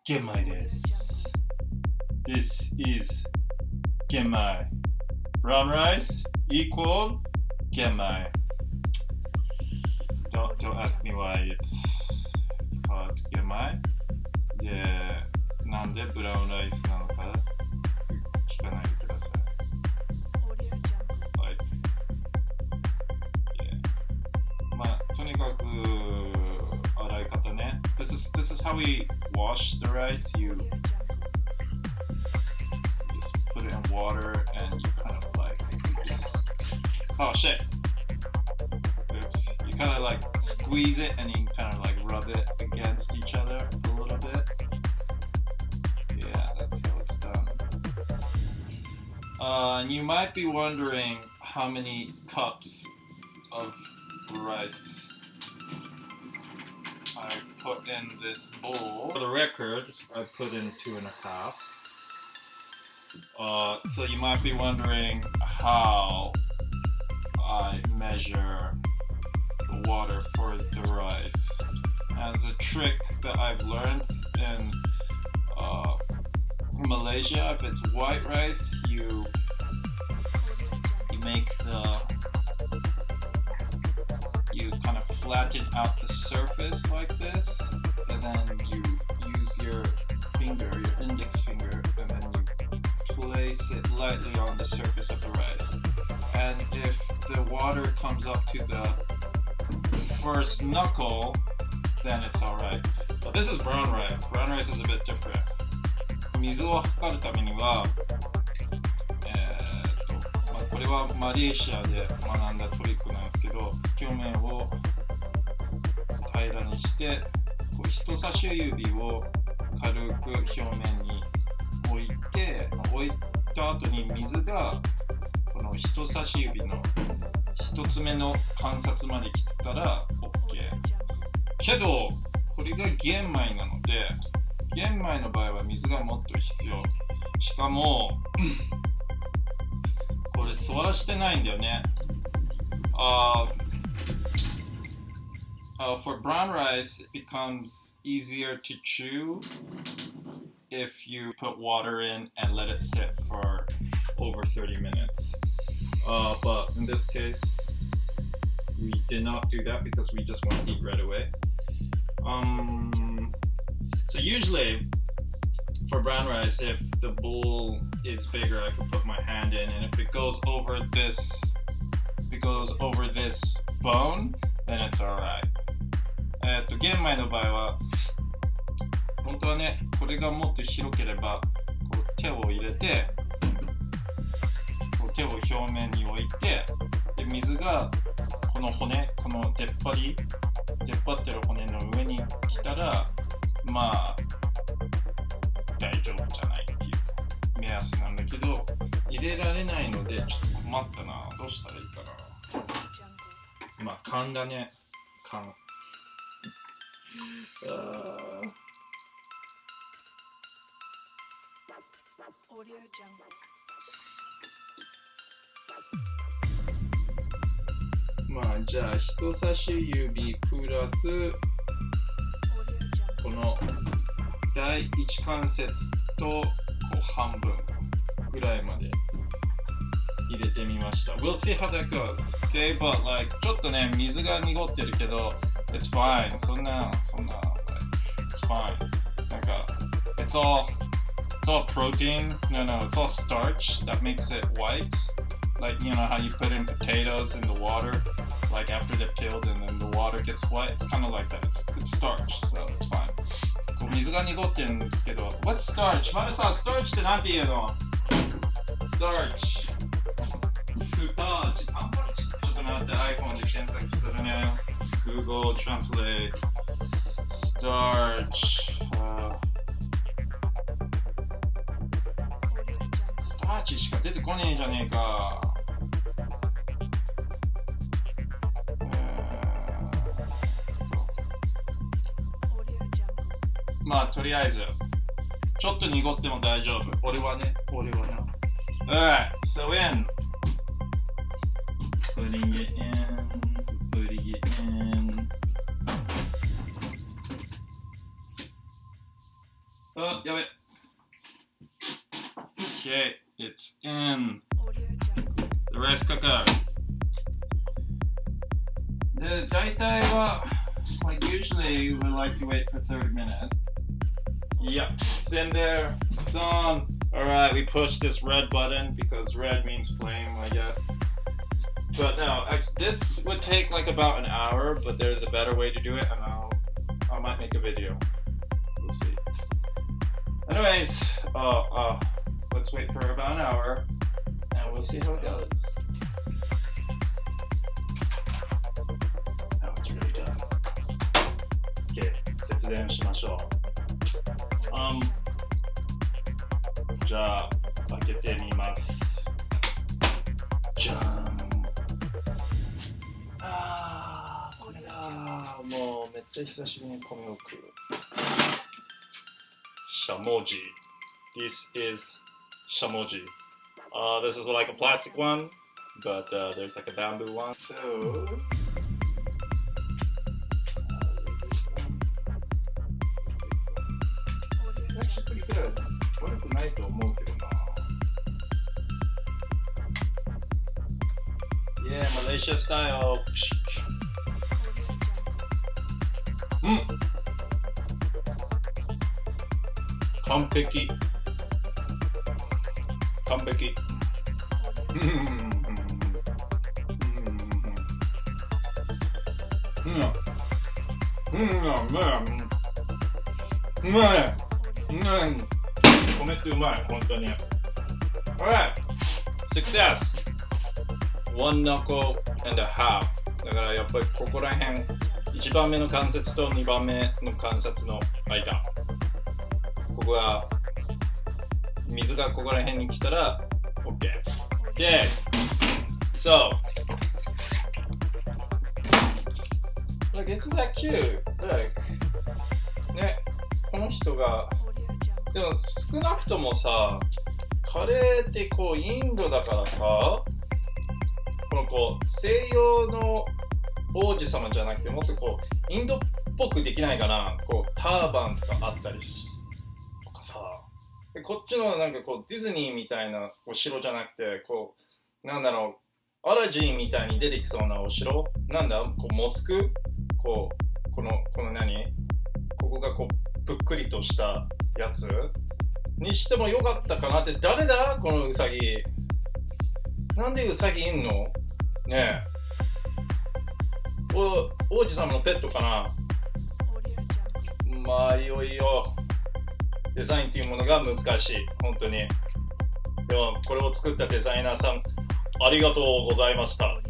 玄米です。This is 玄米。Brown rice equal 玄米。Don't ask me why it's called 玄米。で、なんでブラウンライスなのか聞かないでください。Like, yeah. まあ、とにかく洗い方ね。This is how we wash the rice. You just put it in water and you kind of like just oh shit. Oops. You kind of like squeeze it and you kind of like rub it against each other a little bit. Yeah, that's how it's done. And you might be wondering how many cups of rice I put in this bowl. For the record, I put in 2.5. So you might be wondering how I measure the water for the rice. And it's a trick that I've learned in Malaysia. If it's white rice, you make you kind of flatten out the surface like this, and then you use your index finger, and then you place it lightly on the surface of the rice. And if the water comes up to the first knuckle, then it's alright. But this is brown rice. Brown rice is a bit different. 水を測るためには、これはマレーシアで学んだトリックなんですけど、表面を平らにしてこう人差し指を軽く表面に置いた後に水がこの人差し指の一つ目の関節まで来てたら OK けどこれが玄米なので玄米の場合は水がもっと必要しかもこれ座らしてないんだよね。For brown rice, it becomes easier to chew if you put water in and let it sit for over 30 minutes. But in this case, we did not do that because we just want to eat right away. So usually, for brown rice, if the bowl is bigger, I can put my hand in, and if it goes over this bone, then it's alright. 玄米の場合は本当はね、これがもっと広ければこう手を入れてこう手を表面に置いてで水がこの骨、この出っ張ってる骨の上に来たらまあ大丈夫じゃないっていう目安なんだけど入れられないのでちょっと困ったな。どうしたらいいかな。まあ勘だね。勘。まあじゃあ人差し指プラスこの第一関節とこう半分ぐらいまで入れてみました。We'll see how that goes. Okay, but like ちょっとね水が濁ってるけど It's fine. そんな It's fine. なんか It's all protein. No, it's all starch that makes it white. Like you know how you put in potatoes in the water, like after they're peeled and then the water gets white. It's kind of like that. It's starch, so it's fine. こう水が濁ってるんですけど What's starch? マルさん starch ってなんて言うの Starch スターチちょっと待って iPhone で検索するね Google Translate Starch スターチしか出てこねえじゃねえかまあとりあえずちょっと濁っても大丈夫俺はな Alright, so in putting it in あ、やべ。Okay, it's in the rice cooker. で、大体は like usually we would like to wait for 30 minutes. Yep, it's in there. It's on. Alright, we push this red button because red means flame, I guess. But no, this would take like about an hour, but there's a better way to do it, and I might make a video. We'll see. Anyways, let's wait for about an hour, and we'll see how it goes. Now it's really done. Okay, 節電しましょう。じゃあ開けてみます。じゃーん。これだ。もうめっちゃ久しぶりに米を食う。しゃもじ。This is しゃもじ。This is like a plastic one, but there's like a bamboo one. So, it's actually pretty good. 悪くないと思うけどな。Yeah, Malaysia style. うん。完璧。完璧。うまい。米ってうまい、本当に。Alright, success. 1 knuckle and a half. だからやっぱりここら辺、1番目の関節と2番目の関節の間。ここは水がここら辺に来たら OK。Okay. So, look, it's that cute. Look. ね、この人がでも少なくともさ、カレーってこうインドだからさ、このこう西洋の王子様じゃなくてもっとこうインドっぽくできないかな。こうターバンとかあったりとかさ、でこっちのなんかこうディズニーみたいなお城じゃなくて、こうなんだろう、アラジンみたいに出てきそうなお城、なんだこうモスク、こうこの何、ここがこうぷっくりとしたやつにしてもよかったかなって。誰だこのウサギ、なんでウサギいんのねえ。王子様のペットかな。まあいよいよデザインっていうものが難しい、本当に。でもこれを作ったデザイナーさんありがとうございました。